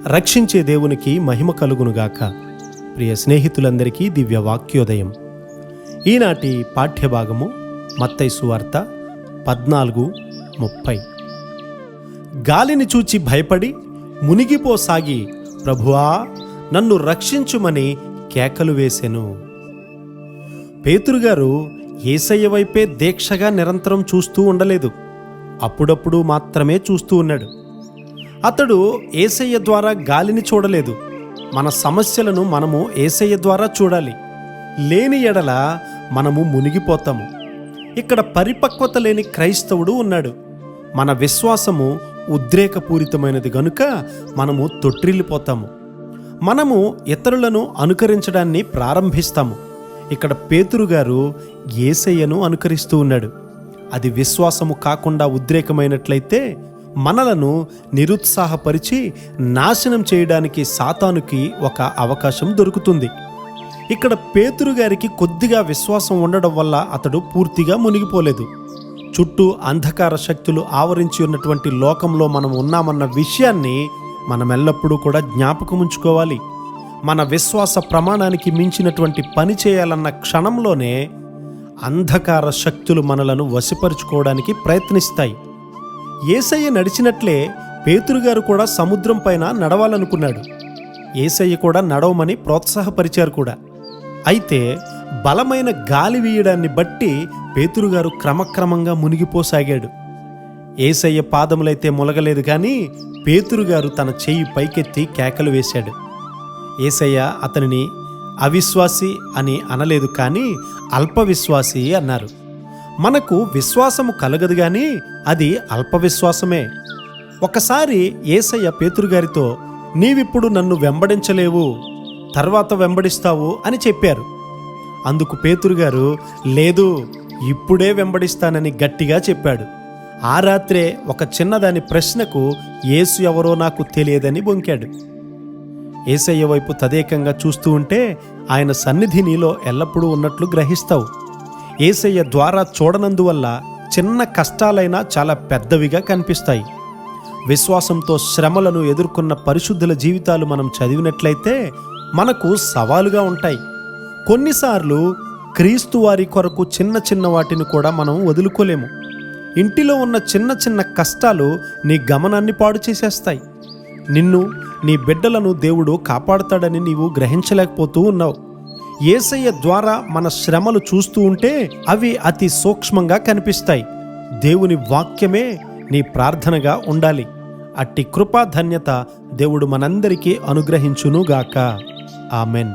రక్షించే దేవునికి మహిమ కలుగునుగాక. ప్రియ స్నేహితులందరికీ దివ్య వాక్యోదయం. ఈనాటి పాఠ్యభాగము మత్తయి సువార్త 14:30. గాలిని చూచి భయపడి మునిగిపోసాగి, ప్రభువా నన్ను రక్షించుమని కేకలు వేసెను. పేతురుగారు యేసయ్య వైపే దీక్షగా నిరంతరం చూస్తూ ఉండలేదు, అప్పుడప్పుడు మాత్రమే చూస్తూ ఉన్నాడు. అతడు యేసయ్య ద్వారా గాలిని చూడలేదు. మన సమస్యలను మనము యేసయ్య ద్వారా చూడాలి. లేని ఎడల మనము మునిగిపోతాము. ఇక్కడ పరిపక్వత లేని క్రైస్తవుడు ఉన్నాడు. మన విశ్వాసము ఉద్రేకపూరితమైనది గనుక మనము తొట్టిల్లిపోతాము. మనము ఇతరులను అనుకరించడాన్ని ప్రారంభిస్తాము. ఇక్కడ పేతురుగారు యేసయ్యను అనుకరిస్తూ ఉన్నాడు. అది విశ్వాసము కాకుండా ఉద్రేకమైనట్లయితే మనలను నిరుత్సాహపరిచి నాశనం చేయడానికి సాతానుకి ఒక అవకాశం దొరుకుతుంది. ఇక్కడ పేతురుగారికి కొద్దిగా విశ్వాసం ఉండడం వల్ల అతడు పూర్తిగా మునిగిపోలేదు. చుట్టూ అంధకార శక్తులు ఆవరించి ఉన్నటువంటి లోకంలో మనం ఉన్నామన్న విషయాన్ని మనం ఎల్లప్పుడూ కూడా జ్ఞాపకం ఉంచుకోవాలి. మన విశ్వాస ప్రమాణానికి మించినటువంటి పని చేయాలన్న క్షణంలోనే అంధకార శక్తులు మనలను వశపరుచుకోవడానికి ప్రయత్నిస్తాయి. యేసయ్య నడిచినట్లే పేతురుగారు కూడా సముద్రం పైన నడవాలనుకున్నాడు. యేసయ్య కూడా నడవమని ప్రోత్సాహపరిచారు కూడా. అయితే బలమైన గాలి వీయడాన్ని బట్టి పేతురుగారు క్రమక్రమంగా మునిగిపోసాగాడు. యేసయ్య పాదములైతే ములగలేదు, కానీ పేతురుగారు తన చెయ్యి పైకెత్తి కేకలు వేశాడు. యేసయ్య అతనిని అవిశ్వాసి అని అనలేదు, కానీ అల్పవిశ్వాసి అన్నారు. మనకు విశ్వాసము కలగదు, కానీ అది అల్పవిశ్వాసమే. ఒకసారి యేసయ్య పేతురుగారితో, నీవిప్పుడు నన్ను వెంబడించలేవు, తర్వాత వెంబడిస్తావు అని చెప్పారు. అందుకు పేతురుగారు, లేదు, ఇప్పుడే వెంబడిస్తానని గట్టిగా చెప్పాడు. ఆ రాత్రే ఒక చిన్నదాని ప్రశ్నకు యేసు ఎవరో నాకు తెలియదని బొంకాడు. యేసయ్య వైపు తదేకంగా చూస్తూ ఉంటే ఆయన సన్నిధి నీలో ఎల్లప్పుడూ ఉన్నట్లు గ్రహిస్తావు. యేసయ్య ద్వారా చూడనందువల్ల చిన్న కష్టాలైనా చాలా పెద్దవిగా కనిపిస్తాయి. విశ్వాసంతో శ్రమలను ఎదుర్కొన్న పరిశుద్ధుల జీవితాలు మనం చదివినట్లయితే మనకు సవాలుగా ఉంటాయి. కొన్నిసార్లు క్రీస్తు వారి కొరకు చిన్న చిన్న వాటిని కూడా మనం వదులుకోలేము. ఇంటిలో ఉన్న చిన్న చిన్న కష్టాలు నీ గమనాన్ని పాడు చేసేస్తాయి. నిన్ను, నీ బిడ్డలను దేవుడు కాపాడుతాడని నీవు గ్రహించలేకపోతూ ఉన్నావు. యేసయ్య ద్వారా మన శ్రమలు చూస్తూ ఉంటే అవి అతి సూక్ష్మంగా కనిపిస్తాయి. దేవుని వాక్యమే నీ ప్రార్థనగా ఉండాలి. అట్టి కృపా ధన్యత దేవుడు మనందరికీ అనుగ్రహించునుగాక. ఆమెన్.